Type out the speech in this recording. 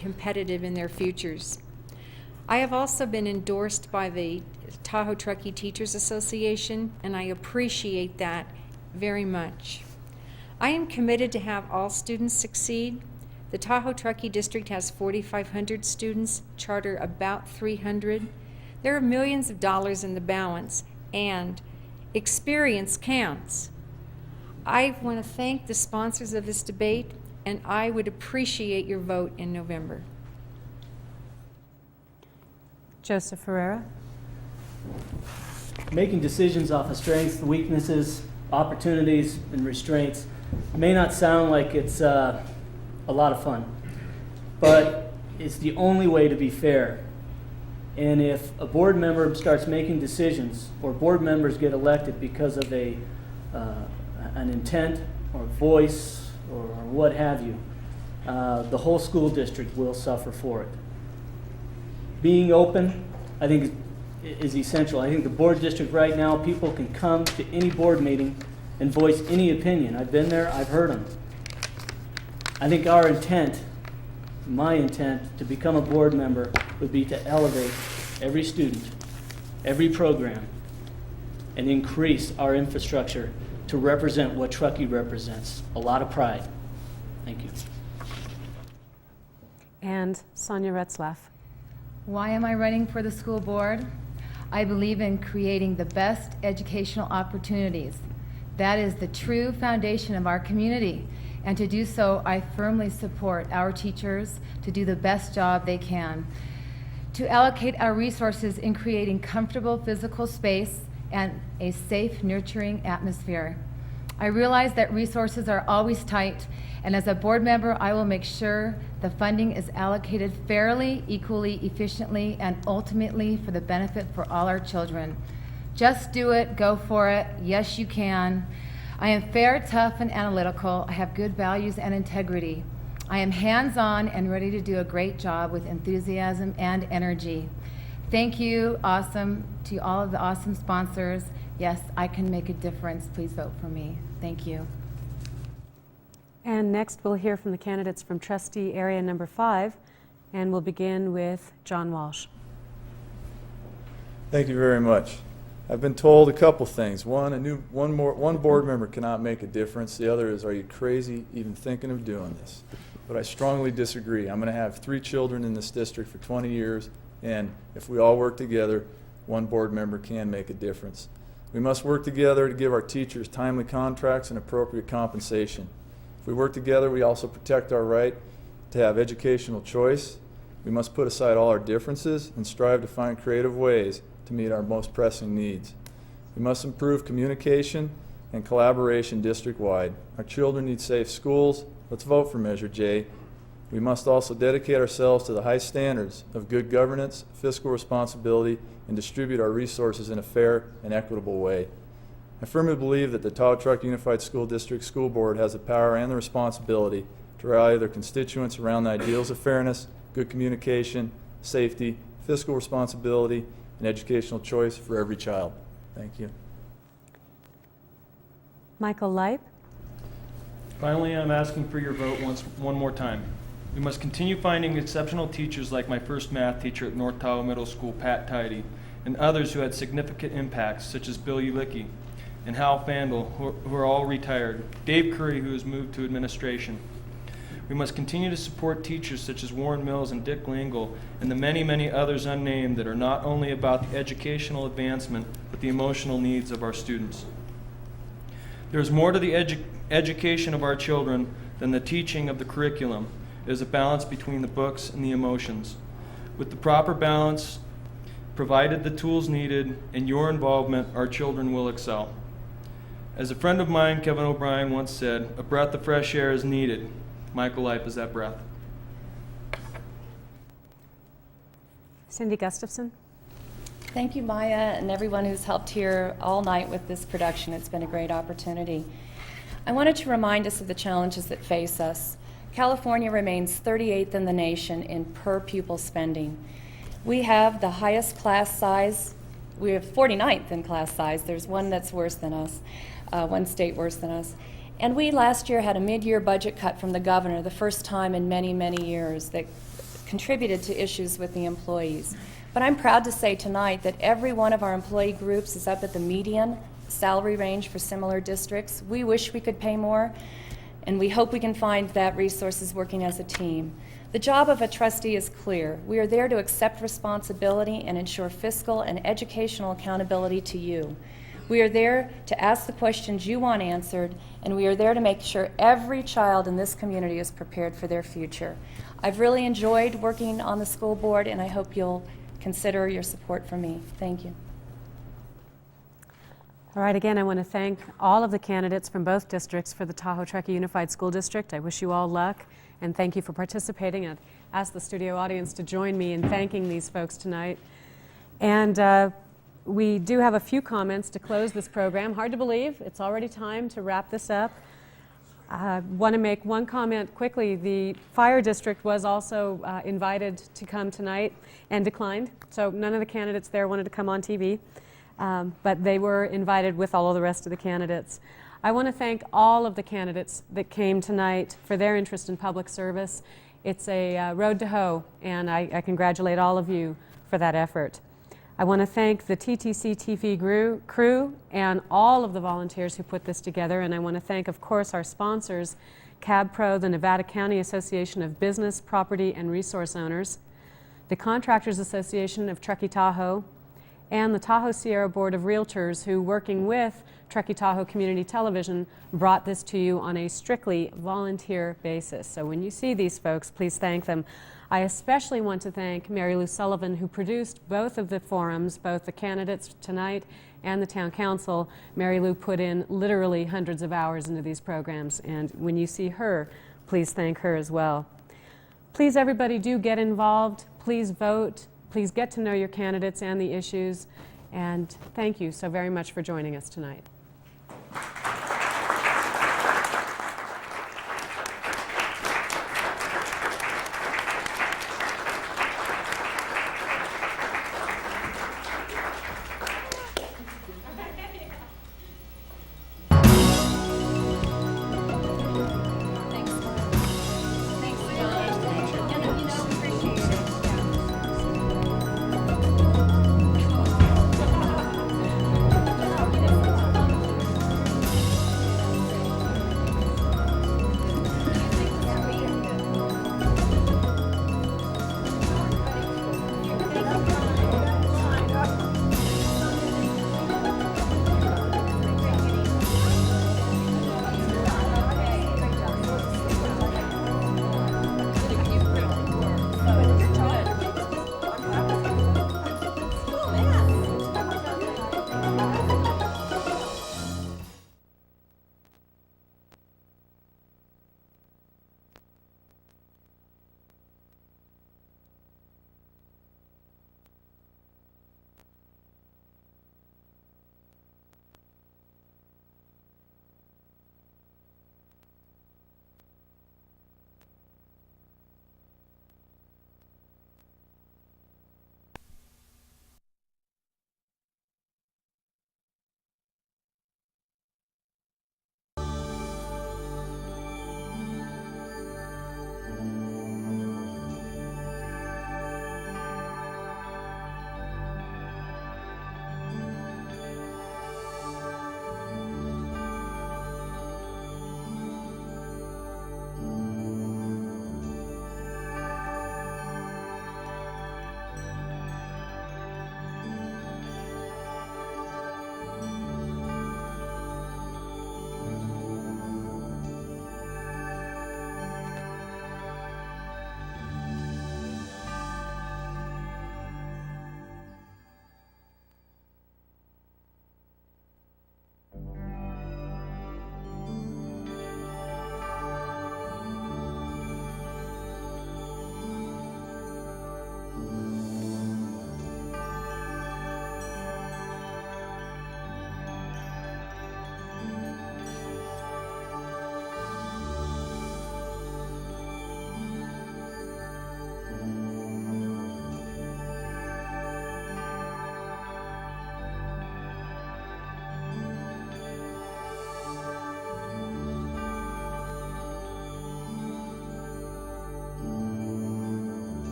competitive in their futures. I have also been endorsed by the Tahoe Truckee Teachers Association, and I appreciate that very much. I am committed to have all students succeed. The Tahoe Truckee District has 4,500 students, charter about 300. There are millions of dollars in the balance, and experience counts. I want to thank the sponsors of this debate, and I would appreciate your vote in November. Joseph Ferreira. Making decisions off of strengths, weaknesses, opportunities, and restraints may not sound like it's a lot of fun, but it's the only way to be fair. And if a board member starts making decisions, or board members get elected because of an intent or voice or what have you, the whole school district will suffer for it. Being open, I think, is essential. I think the board district right now, people can come to any board meeting and voice any opinion. I've been there, I've heard them. I think our intent, my intent, to become a board member would be to elevate every student, every program, and increase our infrastructure to represent what Truckee represents. A lot of pride. Thank you. And Sonia Retzlaff. Why am I running for the school board? I believe in creating the best educational opportunities. That is the true foundation of our community. And to do so, I firmly support our teachers to do the best job they can, to allocate our resources in creating comfortable physical space and a safe, nurturing atmosphere. I realize that resources are always tight, and as a board member, I will make sure the funding is allocated fairly, equally, efficiently, and ultimately for the benefit for all our children. Just do it, go for it, yes you can. I am fair, tough, and analytical. I have good values and integrity. I am hands-on and ready to do a great job with enthusiasm and energy. Thank you, to all of the awesome sponsors. Yes, I can make a difference. Please vote for me. Thank you. And next we'll hear from the candidates from trustee area number 5, and we'll begin with John Walsh. Thank you very much. I've been told a couple things. One board member cannot make a difference. The other is, are you crazy even thinking of doing this? But I strongly disagree. I'm going to have 3 children in this district for 20 years, and if we all work together, one board member can make a difference. We must work together to give our teachers timely contracts and appropriate compensation. If we work together, we also protect our right to have educational choice. We must put aside all our differences and strive to find creative ways to meet our most pressing needs. We must improve communication and collaboration district-wide. Our children need safe schools. Let's vote for Measure J. We must also dedicate ourselves to the high standards of good governance, fiscal responsibility, and distribute our resources in a fair and equitable way. I firmly believe that the Tahoe Truckee Unified School District School Board has the power and the responsibility to rally their constituents around the ideals of fairness, good communication, safety, fiscal responsibility, and educational choice for every child. Thank you. Michael Leip. Finally, I'm asking for your vote one more time. We must continue finding exceptional teachers like my first math teacher at North Tahoe Middle School, Pat Tidy, and others who had significant impacts, such as Bill Ulicki and Hal Fandel, who are all retired, Dave Curry, who has moved to administration. We must continue to support teachers such as Warren Mills and Dick Lingle and the many, many others unnamed that are not only about the educational advancement, but the emotional needs of our students. There is more to the education of our children than the teaching of the curriculum. It is a balance between the books and the emotions. With the proper balance, provided the tools needed, and your involvement, our children will excel. As a friend of mine, Kevin O'Brien, once said, a breath of fresh air is needed. Michael Leip is that breath. Cindy Gustafson. Thank you, Maya, and everyone who's helped here all night with this production. It's been a great opportunity. I wanted to remind us of the challenges that face us. California remains 38th in the nation in per pupil spending. We have the highest class size. We have 49th in class size. There's one that's worse than us, one state worse than us. And we last year had a mid-year budget cut from the governor, the first time in many, many years that contributed to issues with the employees. But I'm proud to say tonight that every one of our employee groups is up at the median salary range for similar districts. We wish we could pay more, and we hope we can find that resources working as a team. The job of a trustee is clear. We are there to accept responsibility and ensure fiscal and educational accountability to you. We are there to ask the questions you want answered, and we are there to make sure every child in this community is prepared for their future. I've really enjoyed working on the school board, and I hope you'll consider your support for me. Thank you. All right, again, I want to thank all of the candidates from both districts for the Tahoe Truckee Unified School District. I wish you all luck, and thank you for participating. I'd ask the studio audience to join me in thanking these folks tonight. And we do have a few comments to close this program. Hard to believe, it's already time to wrap this up. I want to make one comment quickly. The fire district was also invited to come tonight and declined, so none of the candidates there wanted to come on TV. But they were invited with all of the rest of the candidates. I want to thank all of the candidates that came tonight for their interest in public service. It's a road to hoe, and I congratulate all of you for that effort. I want to thank the TTC TV crew and all of the volunteers who put this together, and I want to thank, of course, our sponsors, CABPRO, the Nevada County Association of Business, Property, and Resource Owners, the Contractors Association of Truckee Tahoe, and the Tahoe Sierra Board of Realtors, who, working with Truckee Tahoe Community Television, brought this to you on a strictly volunteer basis. So when you see these folks, please thank them. I especially want to thank Mary Lou Sullivan, who produced both of the forums, both the candidates tonight and the town council. Mary Lou put in literally hundreds of hours into these programs, and when you see her, please thank her as well. Please, everybody, do get involved. Please vote. Please get to know your candidates and the issues. And thank you so very much for joining us tonight.